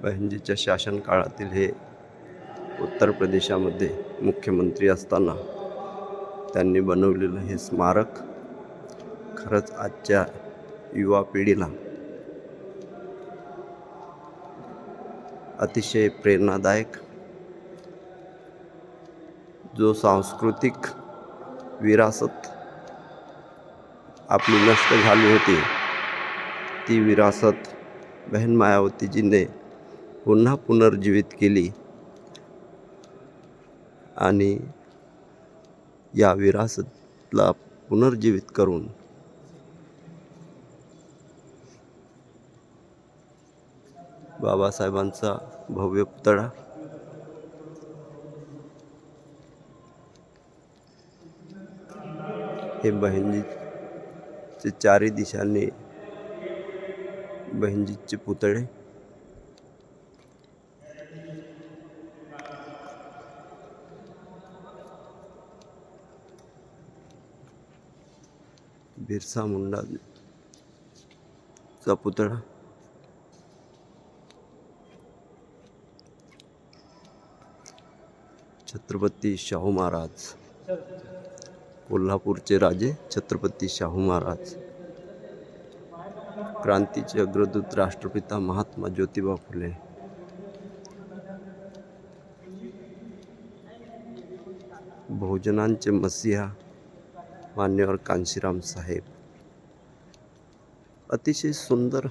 बहिणजीच्या शासनकाळातील हे उत्तर प्रदेशामध्ये मुख्यमंत्री असताना त्यांनी बनवलेलं हे स्मारक खरंच आजच्या युवा पिढीला अतिशय प्रेरणादायक, जो सांस्कृतिक विरासत आपली नष्ट झाली होती ती विरासत बहन मायावतीजीने पुन्हा पुनर्जीवित केली आणि या विरासतला पुनर्जीवित करून बाबासाहेबांचा भव्य पुतळा हे बहिणजीचे चारी दिशांनी बहिणजीचे पुतळे बिरसा मुंडाचा पुतळा, छत्रपती शाहू महाराज, कोल्हापूरचे राजे छत्रपती शाहू महाराज, क्रांतीचे अग्रदूत राष्ट्रपिता महात्मा ज्योतिबा फुले, बहुजनांचे मसीहा मान्यवर कांशीराम साहेब. अतिशय सुंदर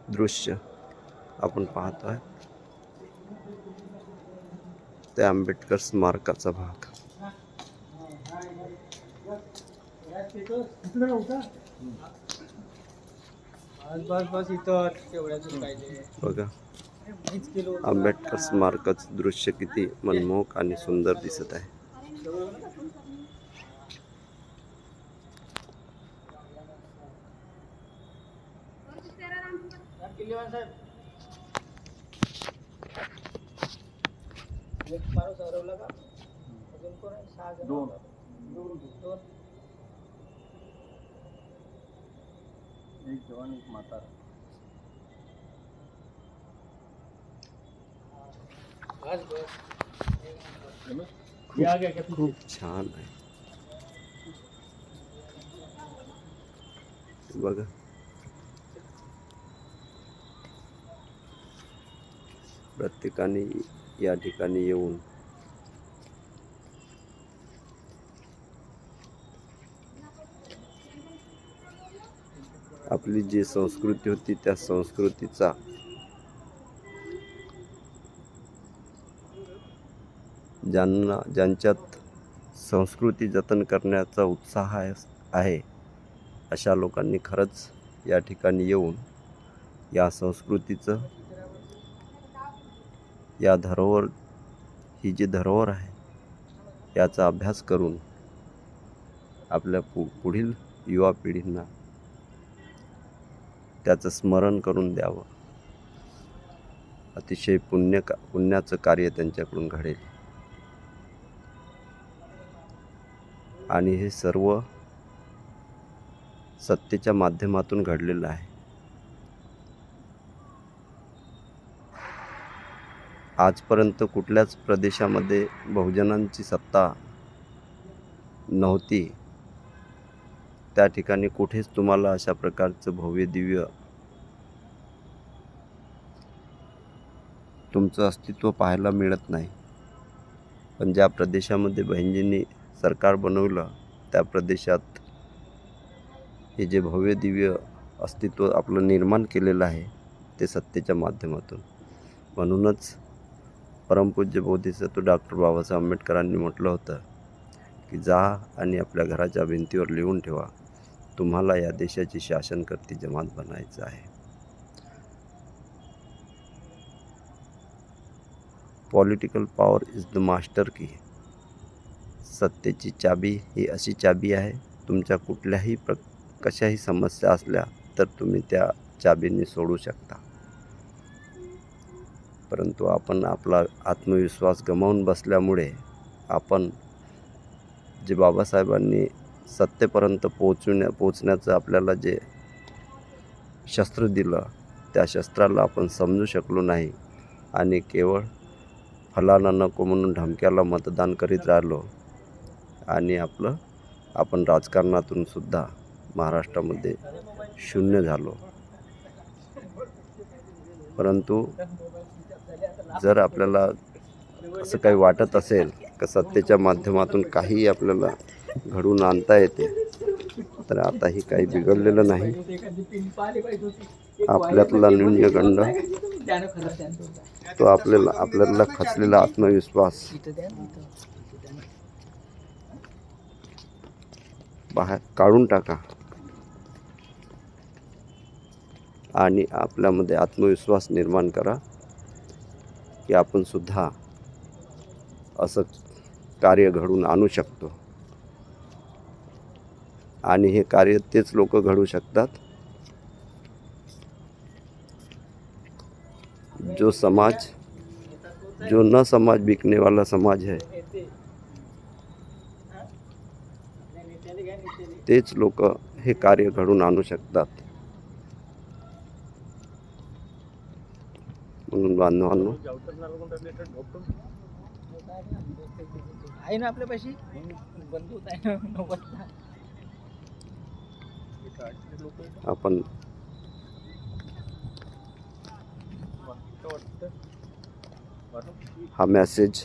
दृश्य आपण पाहतोय. ते आंबेडकर स्मारकाचा भाग. बघा, आंबेडकर स्मारकाचं दृश्य किती मनमोहक आणि सुंदर दिसत आहे. एक जवान एक माता. खूप छान आहे. बघा, प्रत्येकाने या ठिकाणी येऊन आपली जी संस्कृती होती त्या संस्कृतीचा ज्यांच्यात संस्कृती जतन करण्याचा उत्साह आहे अशा लोकांनी खरंच या ठिकाणी येऊन या संस्कृतीचं, या धरोहर, ही जी धरोहर आहे याचा अभ्यास करून आपल्या पुढील युवा पिढींना त्याचं स्मरण करून द्यावं. अतिशय पुण्याचं कार्य त्यांच्याकडून घडेल. आणि हे सर्व सत्तेच्या माध्यमातून घडलेलं आहे. आजपर्यंत कुठल्याच प्रदेशामध्ये बहुजनांची सत्ता नव्हती. त्या ठिकाणी कुठेच तुम्हाला अशा प्रकारचं भव्य दिव्य तुमचं अस्तित्व पाहायला मिळत नाही. पण ज्या प्रदेशामध्ये बहिणजींनी सरकार बनवलं त्या प्रदेशात हे जे भव्य दिव्य अस्तित्व आपलं निर्माण केलेलं आहे ते सत्तेच्या माध्यमातून. म्हणूनच परमपूज्य बोधिसत्व डॉक्टर बाबासाहेब आंबेडकरांनी म्हटलं होतं की जा आणि आपल्या घराच्या भिंतीवर लिहून ठेवा, तुम्हाला या देशाची शासनकर्ती जमात बनायचं आहे. Political power is the master की. सत्तेची चाबी ही अशी चाबी आहे, तुमच्या कुठल्याही कशाही समस्या असल्या तर तुम्ही त्या चाबीने सोडू शकता. परंतु आपण आपला आत्मविश्वास गमावून बसल्यामुळे आपण जे बाबासाहेबांनी सत्तेपर्यंत पोचण्याचं आपल्याला जे शस्त्र दिलं त्या शस्त्राला आपण समजू शकलो नाही आणि केवळ फलाना नको म्हणून धमक्याला मतदान करीत राहिलो आणि आपण राजकारणातून सुद्धा महाराष्ट्रामध्ये शून्य झालो. परंतु जर आपल्याला असं काही वाटत असेल की सत्तेच्या माध्यमातून काहीही आपल्याला घडवून आणता येते, तर आताही काही बिघडलेलं नाही. आपल्यातला न्यूनगंड तो आपल्याला खचलेला आत्मविश्वास बाहेर काढून टाका आणि आपल्यामध्ये आत्मविश्वास निर्माण करा की आपण सुद्धा असं कार्य घडवून आणू शकतो. आणि हे कार्य तेच लोक घडवू शकतात जो न समाज बिकने वाला समाज है, तेच लोक हे कार्य घडवून आणू शकतात. म्हणून बांधवांनो, आहे ना आपल्यापाशी बंदूक आहे ना 90ला. आपण हा मेसेज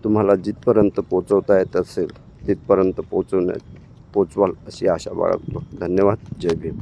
तुम्हाला जिथपर्यंत पोचवता येत असेल तिथपर्यंत पोचवाल अशी आशा बाळगतो. धन्यवाद. जय भीम.